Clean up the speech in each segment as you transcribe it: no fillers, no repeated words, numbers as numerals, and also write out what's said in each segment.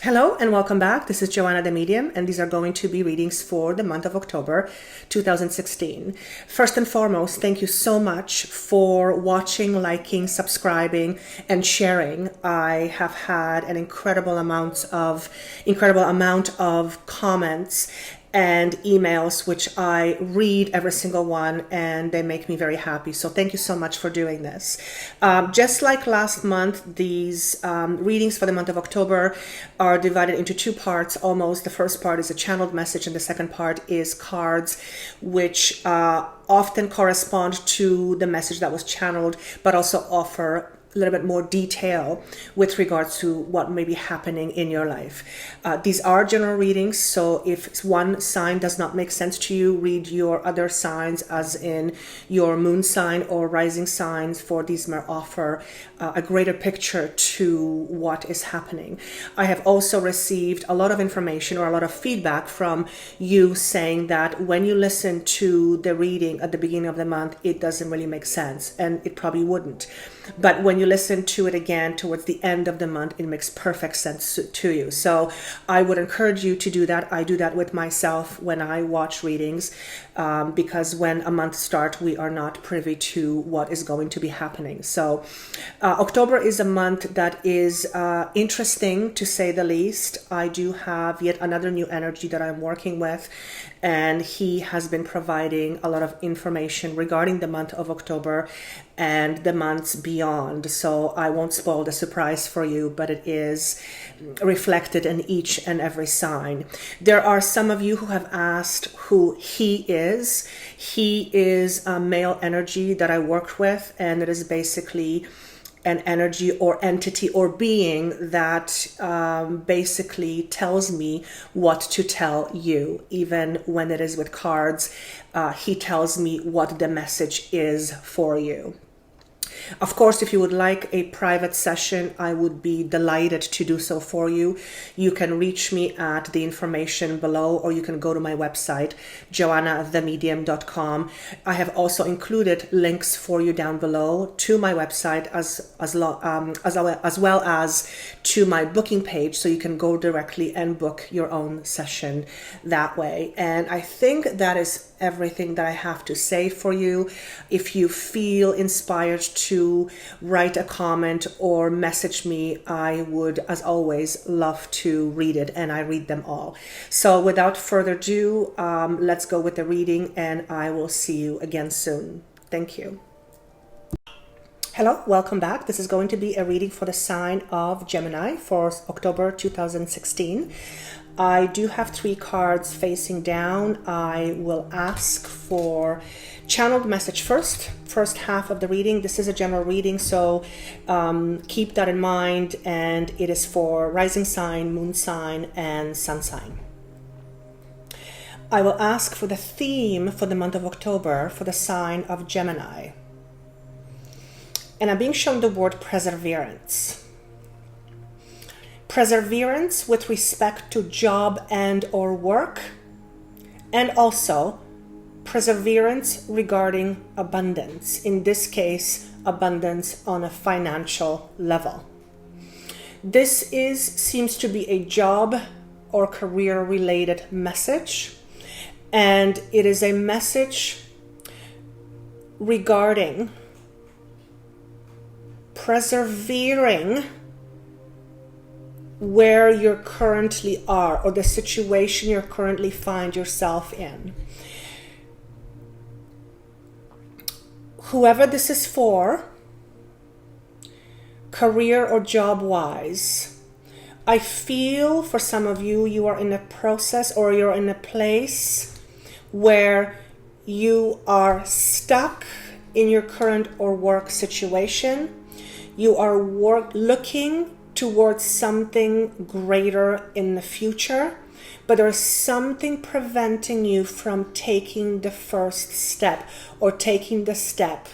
Hello and welcome back. This is Joanna the Medium, and these are going to be readings for the month of October 2016. First and foremost, thank you so much for watching, liking, subscribing, and sharing. I have had an incredible amount of comments and emails, which I read every single one, and they make me very happy. So thank you so much for doing this. Just like last month, these readings for the month of October are divided into two parts almost. The first part is a channeled message, and the second part is cards, which often correspond to the message that was channeled, but also offer a little bit more detail with regards to what may be happening in your life. These are general readings, so if one sign does not make sense to you, read your other signs, as in your moon sign or rising signs, for these may offer a greater picture to what is happening. I have also received a lot of information or a lot of feedback from you saying that when you listen to the reading at the beginning of the month, it doesn't really make sense, and it probably wouldn't. But when you listen to it again towards the end of the month, it makes perfect sense to you. So I would encourage you to do that. I do that with myself when I watch readings, because when a month starts, we are not privy to what is going to be happening. So October is a month that is interesting, to say the least. I do have yet another new energy that I'm working with, and he has been providing a lot of information regarding the month of October and the months beyond. So I won't spoil the surprise for you, but it is reflected in each and every sign. There are some of you who have asked who he is. He is a male energy that I work with, and it is basically an energy or entity or being that basically tells me what to tell you. Even when it is with cards, he tells me what the message is for you. Of course, if you would like a private session, I would be delighted to do so for you. You can reach me at the information below, or you can go to my website, joannathemedium.com. I have also included links for you down below to my website as well as to my booking page, so you can go directly and book your own session that way. And I think that is everything that I have to say for you. If you feel inspired to write a comment or message me, I would, as always, love to read it, and I read them all. So without further ado, let's go with the reading, and I will see you again soon. Thank you. Hello, welcome back. This is going to be a reading for the sign of Gemini for October 2016. I do have 3 cards facing down. I will ask for channeled message first half of the reading. This is a general reading, so keep that in mind, and it is for rising sign, moon sign, and sun sign. I will ask for the theme for the month of October for the sign of Gemini. And I'm being shown the word perseverance. Perseverance with respect to job and or work, and also perseverance regarding abundance. In this case, abundance on a financial level. This seems to be a job or career related message, and it is a message regarding persevering where you currently are, or the situation you currently find yourself in. Whoever this is for, career or job wise, I feel for some of you, you are in a process or you're in a place where you are stuck in your current or work situation. You are looking towards something greater in the future, but there is something preventing you from taking the first step, or taking the step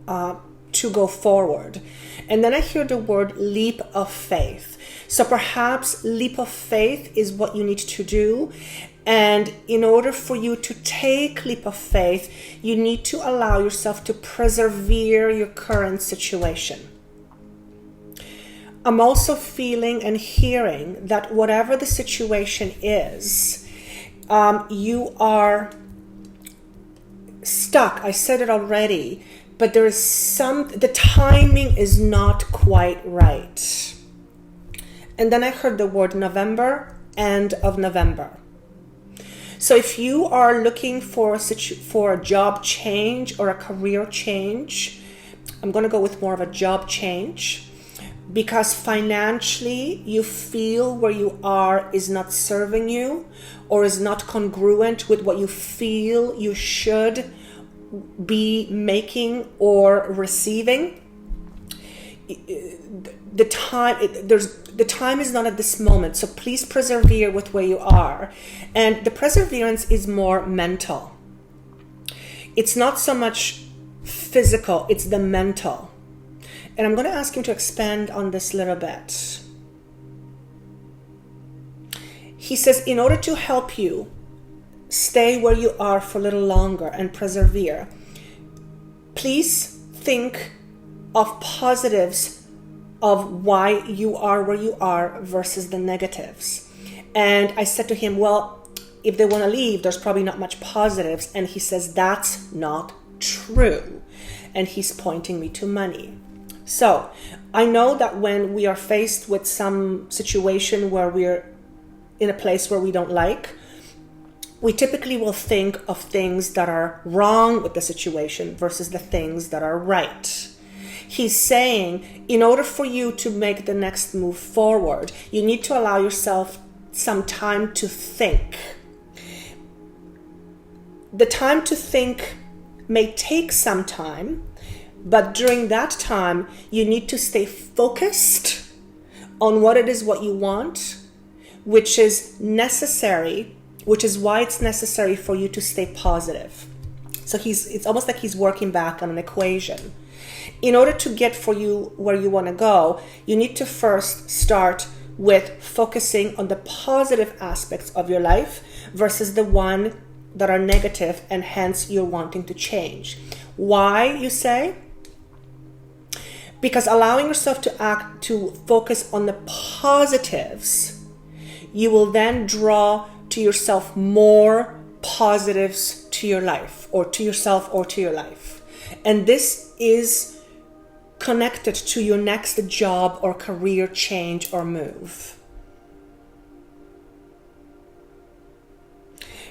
to go forward. And then I hear the word leap of faith. So perhaps leap of faith is what you need to do. And in order for you to take leap of faith, you need to allow yourself to persevere your current situation. I'm also feeling and hearing that whatever the situation is, you are stuck. I said it already, but there is the timing is not quite right. And then I heard the word November, end of November. So if you are looking for a job change or a career change, I'm going to go with more of a job change, because financially you feel where you are is not serving you or is not congruent with what you feel you should be making or receiving. The time is not at this moment, so please persevere with where you are. And the perseverance is more mental. It's not so much physical, it's the mental. And I'm going to ask him to expand on this a little bit. He says, in order to help you stay where you are for a little longer and persevere, please think of positives of why you are where you are versus the negatives. And I said to him, well, if they want to leave, there's probably not much positives. And he says, that's not true. And he's pointing me to money. So I know that when we are faced with some situation where we're in a place where we don't like, we typically will think of things that are wrong with the situation versus the things that are right. He's saying, in order for you to make the next move forward, you need to allow yourself some time to think. The time to think may take some time, but during that time, you need to stay focused on what it is what you want, which is necessary, which is why it's necessary for you to stay positive. So it's almost like he's working back on an equation. In order to get for you where you want to go, you need to first start with focusing on the positive aspects of your life versus the one that are negative, and hence you're wanting to change. Why, you say? Because allowing yourself to focus on the positives, you will then draw to yourself more positives to your life, or to yourself or to your life. And this is connected to your next job or career change or move.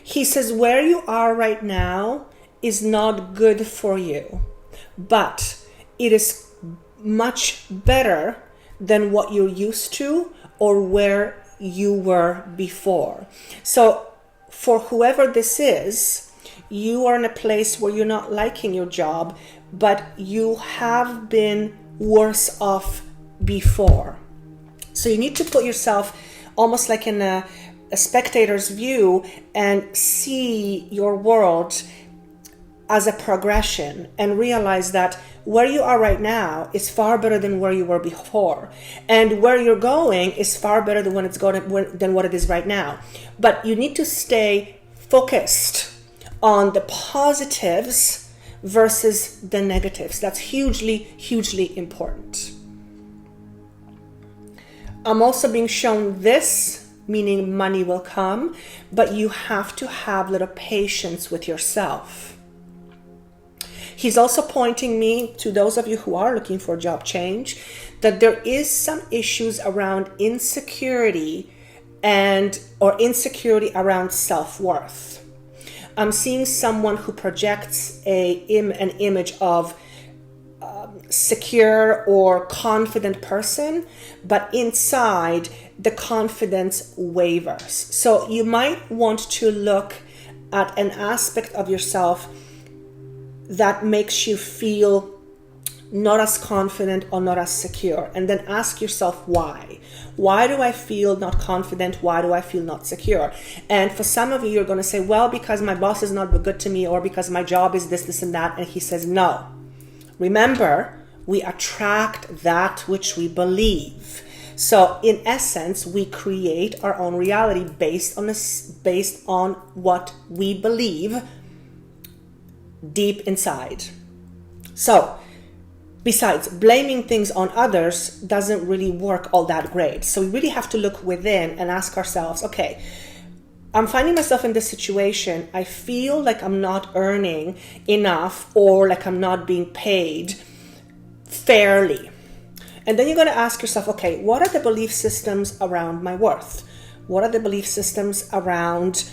He says where you are right now is not good for you, but it is much better than what you're used to or where you were before. So for whoever this is, you are in a place where you're not liking your job, but you have been worse off before. So you need to put yourself almost like in a spectator's view and see your world as a progression, and realize that where you are right now is far better than where you were before, and where you're going is far better than than what it is right now. But you need to stay focused on the positives versus the negatives. That's hugely important. I'm also being shown this, meaning money will come, but you have to have a little patience with yourself. He's also pointing me to those of you who are looking for a job change, that there is some issues around insecurity or insecurity around self-worth. I'm seeing someone who projects an image of secure or confident person, but inside the confidence wavers. So you might want to look at an aspect of yourself that makes you feel not as confident or not as secure, and then ask yourself why. Why do I feel not confident? Why do I feel not secure? And for some of you, you're going to say, well, because my boss is not good to me, or because my job is this and that. And he says, no. Remember, we attract that which we believe. So in essence, we create our own reality based on what we believe deep inside. So Besides, blaming things on others doesn't really work all that great. So we really have to look within and ask ourselves, okay, I'm finding myself in this situation. I feel like I'm not earning enough, or like I'm not being paid fairly. And then you're going to ask yourself, okay, what are the belief systems around my worth? What are the belief systems around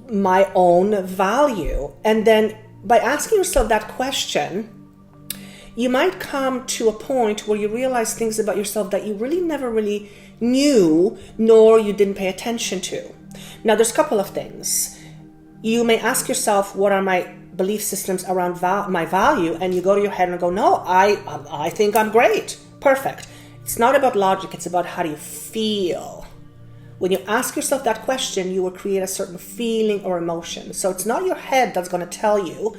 my own value? And then by asking yourself that question, you might come to a point where you realize things about yourself that you really never really knew, nor you didn't pay attention to. Now, there's a couple of things. You may ask yourself, what are my belief systems around my value? And you go to your head and go, no, I think I'm great. Perfect. It's not about logic. It's about how do you feel. When you ask yourself that question, you will create a certain feeling or emotion. So it's not your head that's going to tell you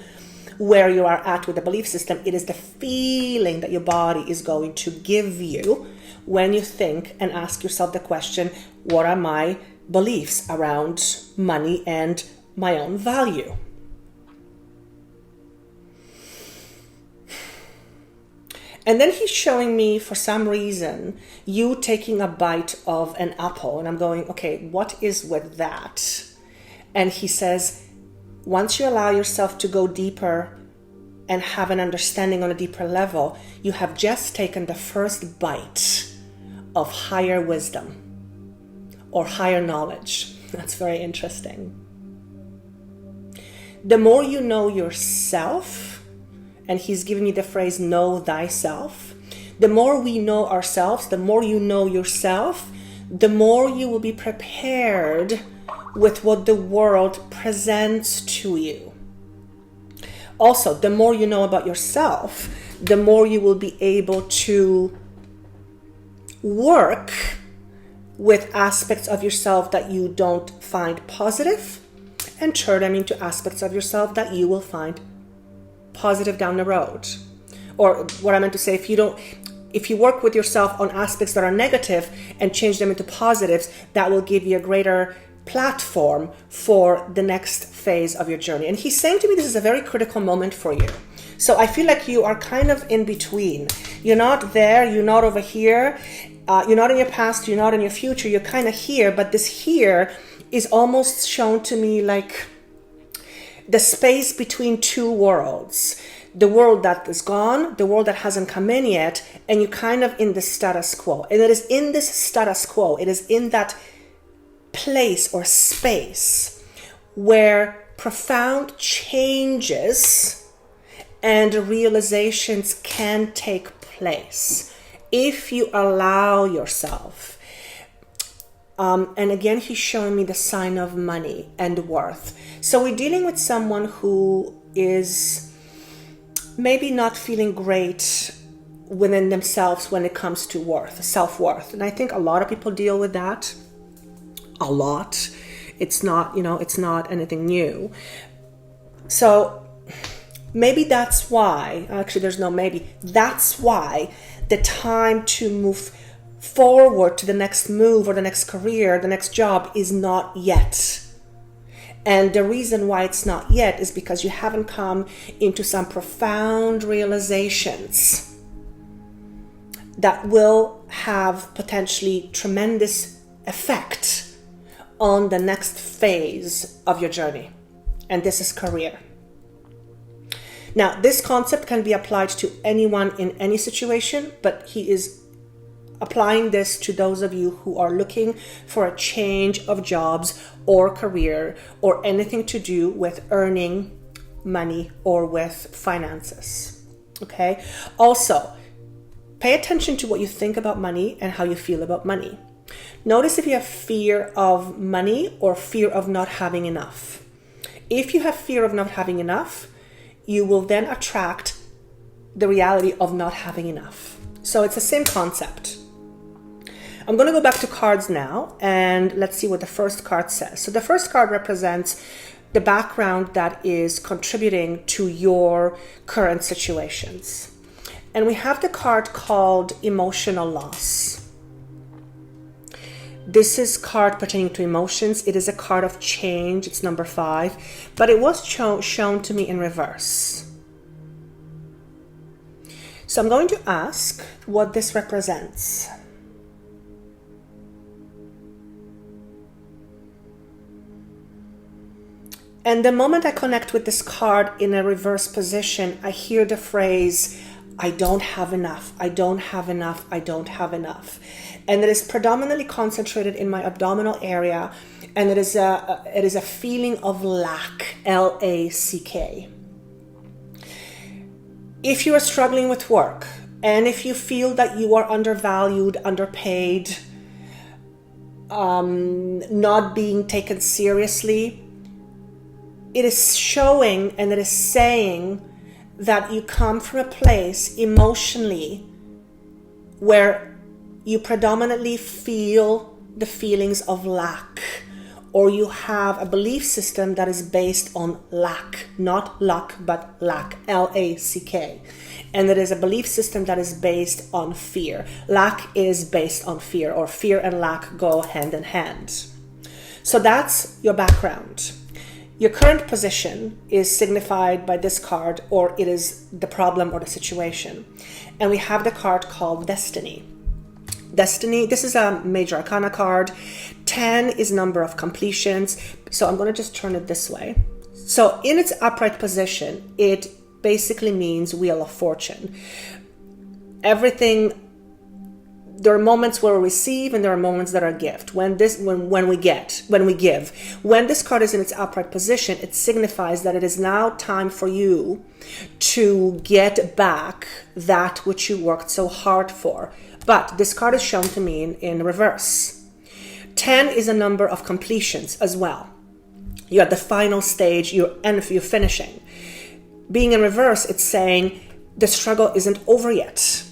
where you are at with the belief system. It is the feeling that your body is going to give you when you think and ask yourself the question, what are my beliefs around money and my own value? And then he's showing me, for some reason, you taking a bite of an apple. And I'm going, okay, what is with that? And he says, once you allow yourself to go deeper and have an understanding on a deeper level, you have just taken the first bite of higher wisdom or higher knowledge. That's very interesting. The more you know yourself, and he's giving me the phrase, know thyself. The more we know ourselves, the more you know yourself, the more you will be prepared with what the world presents to you. Also, the more you know about yourself, the more you will be able to work with aspects of yourself that you don't find positive and turn them into aspects of yourself that you will find positive down the road. Or what I meant to say, if you work with yourself on aspects that are negative and change them into positives, that will give you a greater platform for the next phase of your journey. And he's saying to me, this is a very critical moment for you. So I feel like you are kind of in between. You're not there, you're not over here, you're not in your past, you're not in your future, you're kind of here, but this here is almost shown to me like the space between two worlds. The world that is gone, the world that hasn't come in yet, and you're kind of in the status quo. And it is in this status quo, it is in that place or space where profound changes and realizations can take place if you allow yourself. And again, he's showing me the sign of money and worth. So we're dealing with someone who is maybe not feeling great within themselves when it comes to worth, self-worth. And I think a lot of people deal with that a lot. It's not, it's not anything new. So maybe that's why, actually there's no maybe, that's why the time to move forward to the next move or the next career, the next job is not yet. And the reason why it's not yet is because you haven't come into some profound realizations that will have potentially tremendous effect on the next phase of your journey. And this is career. Now, this concept can be applied to anyone in any situation, but he is applying this to those of you who are looking for a change of jobs or career or anything to do with earning money or with finances. Okay? Also, pay attention to what you think about money and how you feel about money. Notice if you have fear of money or fear of not having enough. If you have fear of not having enough, you will then attract the reality of not having enough. So it's the same concept. I'm going to go back to cards now and let's see what the first card says. So the first card represents the background that is contributing to your current situations. And we have the card called emotional loss. This is card pertaining to emotions. It is a card of change. It's number 5, but it was shown to me in reverse. So I'm going to ask what this represents. And the moment I connect with this card in a reverse position, I hear the phrase, I don't have enough, I don't have enough, I don't have enough. And it is predominantly concentrated in my abdominal area, and it is a feeling of lack, L-A-C-K. If you are struggling with work, and if you feel that you are undervalued, underpaid, not being taken seriously, it is showing and it is saying that you come from a place emotionally where you predominantly feel the feelings of lack, or you have a belief system that is based on lack, not luck, but lack, L-A-C-K. And it is a belief system that is based on fear. Lack is based on fear, or fear and lack go hand in hand. So that's your background. Your current position is signified by this card, or it is the problem or the situation. And we have the card called Destiny. Destiny, this is a major arcana card. 10 is number of completions. So I'm going to just turn it this way. So in its upright position, it basically means Wheel of Fortune. Everything, there are moments where we receive and there are moments that are gift. When we give. When this card is in its upright position, it signifies that it is now time for you to get back that which you worked so hard for. But this card is shown to me in reverse. 10 is a number of completions as well. You're at the final stage, you're finishing. Being in reverse, it's saying the struggle isn't over yet.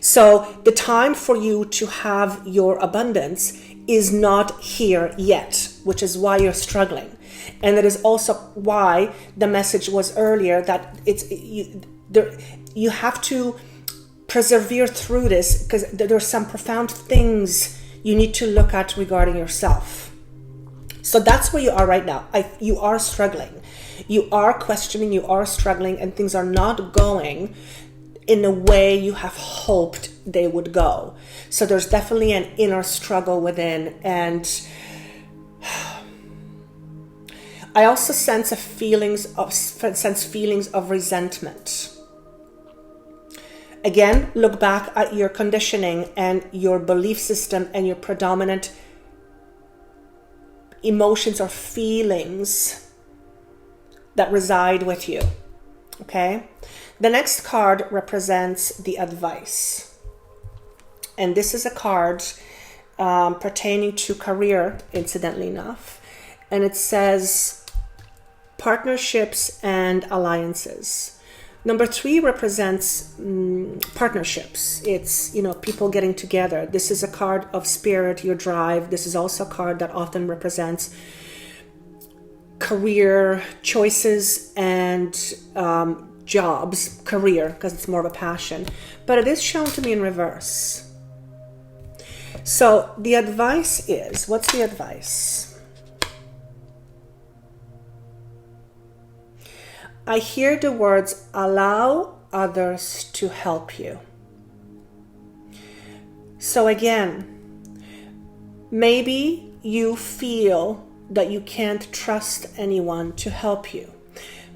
So the time for you to have your abundance is not here yet, which is why you're struggling. And that is also why the message was earlier that you have to persevere through this, because there's some profound things you need to look at regarding yourself. So that's where you are right now. You are struggling. You are questioning, you are struggling, and things are not going in the way you have hoped they would go. So there's definitely an inner struggle within, and I also sense feelings of resentment. Again, look back at your conditioning and your belief system and your predominant emotions or feelings that reside with you. Okay? The next card represents the advice. And this is a card pertaining to career, incidentally enough. And it says partnerships and alliances. Number 3 represents partnerships. It's, people getting together. This is a card of spirit, your drive. This is also a card that often represents career choices and jobs, career, because it's more of a passion. But it is shown to me in reverse. So the advice is, what's the advice? I hear the words, allow others to help you. So again, maybe you feel that you can't trust anyone to help you.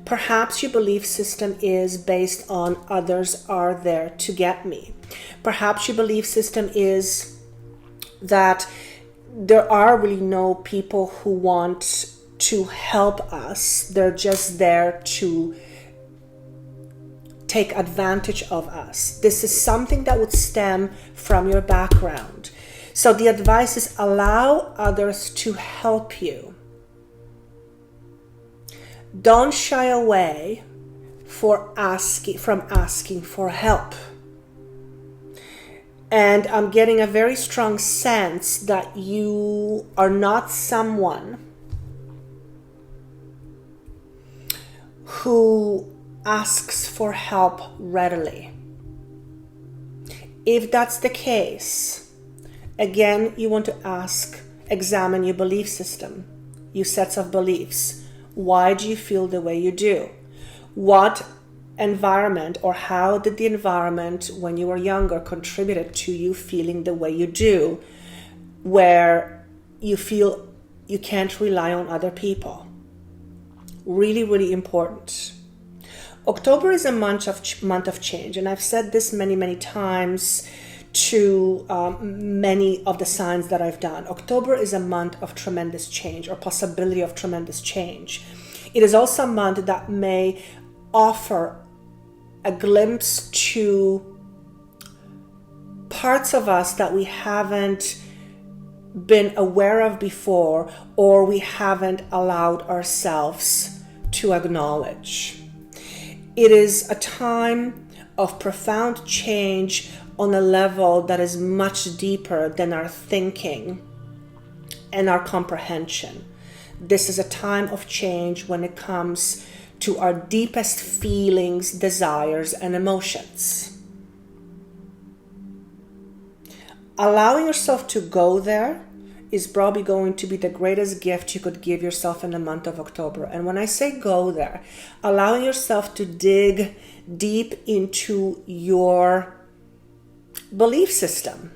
Perhaps your belief system is based on others are there to get me. Perhaps your belief system is that there are really no people who want to help us. They're just there to take advantage of us. This is something that would stem from your background. So the advice is allow others to help you. Don't shy away from asking for help. And I'm getting a very strong sense that you are not someone who asks for help readily. If that's the case, again, you want to examine your belief system, your sets of beliefs. Why do you feel the way you do? What environment, or how did the environment when you were younger contributed to you feeling the way you do, where you feel you can't rely on other people? Really, really important. October is a month of change, and I've said this many, many times to many of the signs that I've done. October is a month of tremendous change, or possibility of tremendous change. It is also a month that may offer a glimpse to parts of us that we haven't been aware of before, or we haven't allowed ourselves to acknowledge. It is a time of profound change on a level that is much deeper than our thinking and our comprehension. This is a time of change when it comes to our deepest feelings, desires, and emotions. Allowing yourself to go there is probably going to be the greatest gift you could give yourself in the month of October. And when I say go there, allowing yourself to dig deep into your belief system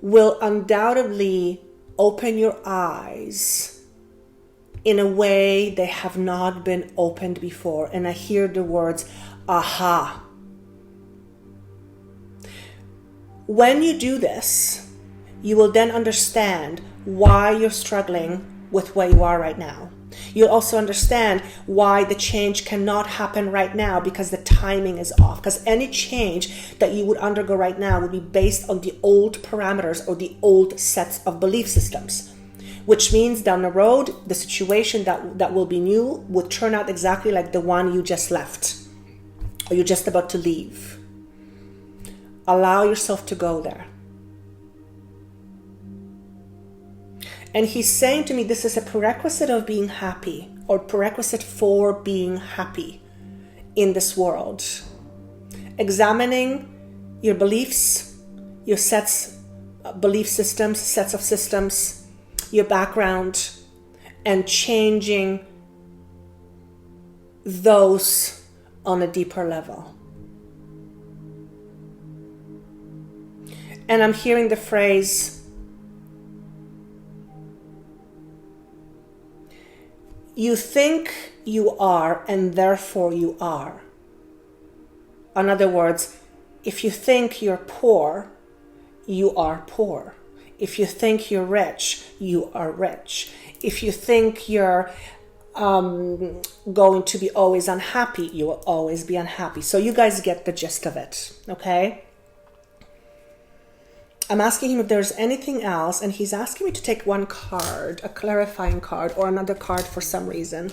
will undoubtedly open your eyes in a way they have not been opened before. And I hear the words, aha. When you do this, you will then understand why you're struggling with where you are right now. You'll also understand why the change cannot happen right now, because the timing is off. Because any change that you would undergo right now would be based on the old parameters or the old sets of belief systems, which means down the road, the situation that will be new would turn out exactly like the one you just left or you're just about to leave. Allow yourself to go there. And he's saying to me, this is a prerequisite of being happy, or prerequisite for being happy in this world. Examining your beliefs, your belief systems, sets of systems, your background, and changing those on a deeper level. And I'm hearing the phrase, you think you are, and therefore you are. In other words, if you think you're poor, you are poor. If you think you're rich, you are rich. If you think you're going to be always unhappy, you will always be unhappy. So you guys get the gist of it, okay? I'm asking him if there's anything else, and he's asking me to take one card, a clarifying card, or another card for some reason.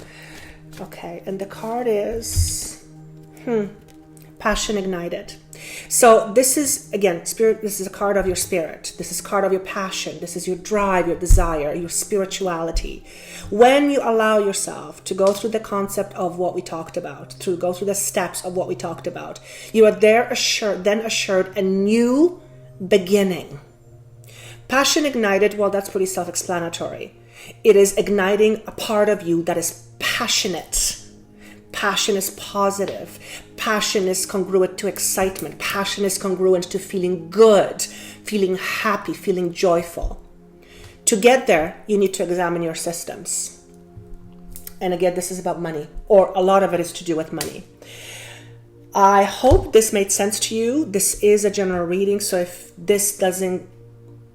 Okay, and the card is Passion Ignited. So this is, again, spirit. This is a card of your spirit. This is a card of your passion. This is your drive, your desire, your spirituality. When you allow yourself to go through the concept of what we talked about, to go through the steps of what we talked about, you are then assured a new beginning. Passion ignited, well, that's pretty self-explanatory. It is igniting a part of you that is passionate. Passion is positive. Passion is congruent to excitement. Passion is congruent to feeling good, feeling happy, feeling joyful. To get there, you need to examine your systems. And again, this is about money, or a lot of it is to do with money. I hope this made sense to you. This is a general reading, so if this doesn't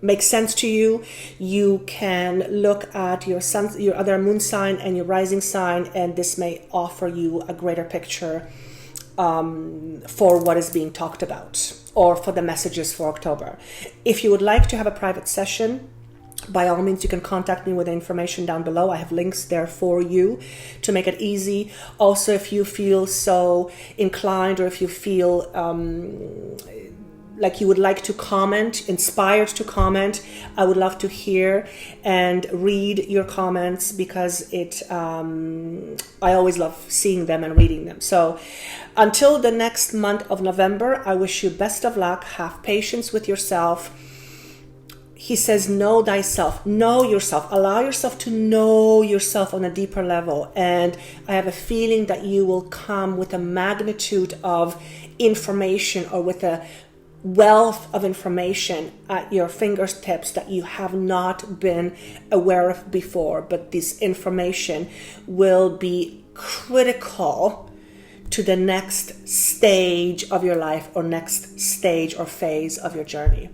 make sense to you, you can look at your sun, your other moon sign and your rising sign, and this may offer you a greater picture for what is being talked about, or for the messages for October. If you would like to have a private session, by all means, you can contact me with the information down below. I have links there for you to make it easy. Also, if you feel so inclined, or if you feel like you would like to comment, inspired to comment, I would love to hear and read your comments, because I always love seeing them and reading them. So until the next month of November, I wish you best of luck. Have patience with yourself. he says, know thyself, know yourself, allow yourself to know yourself on a deeper level. And I have a feeling that you will come with a magnitude of information, or with a wealth of information at your fingertips that you have not been aware of before. But this information will be critical to the next stage of your life, or next stage or phase of your journey.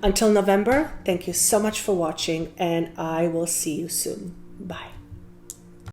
Until November, thank you so much for watching, and I will see you soon. Bye.